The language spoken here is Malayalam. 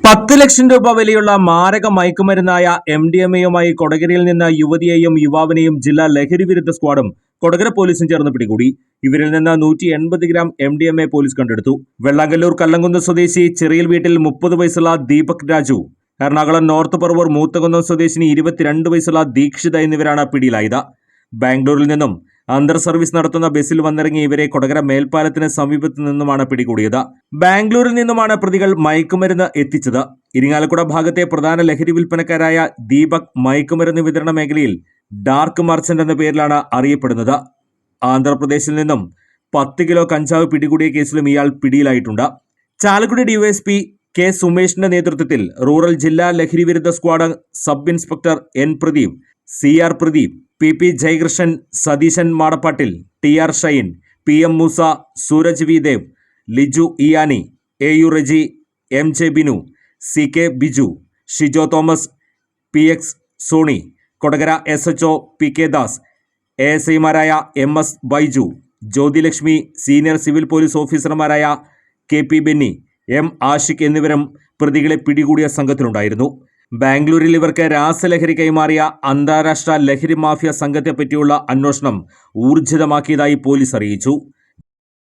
10 ലക്ഷം രൂപ വിലയുള്ള മാരക മയക്കുമരുന്നായ MDMA-യുമായി കൊടകരയിൽ നിന്ന് യുവതിയെയും യുവാവിനെയും ജില്ലാ ലഹരിവിരുദ്ധ സ്ക്വാഡും കൊടകര പോലീസും ചേർന്ന് പിടികൂടി. ഇവരിൽ നിന്ന് 180 ഗ്രാം MDMA പോലീസ് കണ്ടെടുത്തു. വെള്ളാങ്കല്ലൂർ കല്ലംകുന്ന് സ്വദേശി ചെറിയൽ വീട്ടിൽ 30 വയസ്സുള്ള ദീപക് രാജു, എറണാകുളം നോർത്ത് പറവൂർ മൂത്തകുന്നം സ്വദേശിനി 22 വയസ്സുള്ള ദീക്ഷിത എന്നിവരാണ് പിടിയിലായത്. ബാംഗ്ലൂരിൽ നിന്നും അന്തർ സർവീസ് നടത്തുന്ന ബസ്സിൽ വന്നിറങ്ങിയ ഇവരെ കൊടകര മേൽപ്പാലത്തിന് സമീപത്തു നിന്നുമാണ് പിടികൂടിയത്. ബാംഗ്ലൂരിൽ നിന്നുമാണ് പ്രതികൾ മയക്കുമരുന്ന് എത്തിച്ചത്. ഇരിങ്ങാലക്കുട ഭാഗത്തെ പ്രധാന ലഹരി വിൽപ്പനക്കാരായ ദീപക് മയക്കുമരുന്ന് വിതരണ മേഖലയിൽ ഡാർക്ക് മർച്ചന്റ് എന്ന പേരിലാണ് അറിയപ്പെടുന്നത്. ആന്ധ്രാപ്രദേശിൽ നിന്നും 10 കിലോ കഞ്ചാവ് പിടികൂടിയ കേസിലും ഇയാൾ പിടിയിലായിട്ടുണ്ട്. ചാലക്കുടി ഡിവൈഎസ്പി കെ സുമേഷിന്റെ നേതൃത്വത്തിൽ റൂറൽ ജില്ലാ ലഹരിവിരുദ്ധ squad sub inspector N Pradeep, CR Pradeep, PP Jayakrishnan, Satheesan Madappattil, TR Shine, PM Moosa, Sooraj V Dev, Liju Iyani, AU Reji, MJ Binu, CK Biju, Shijo Thomas, PX Soni, Kodakara SHO PK Das, ASIമാരായ MS Baiju, Jyothilakshmi, senior civil police ഓഫീസർമാരായ KP ബെന്നി, M ആഷിഖ് എന്നിവരും പ്രതികളെ പിടികൂടിയ സംഘത്തിലുണ്ടായിരുന്നു. ബാംഗ്ലൂരിൽ ഇവർക്ക് രാസലഹരി കൈമാറിയ അന്താരാഷ്ട്ര ലഹരി മാഫിയ സംഘത്തെപ്പറ്റിയുള്ള അന്വേഷണം ഊർജിതമാക്കിയതായി പോലീസ് അറിയിച്ചു.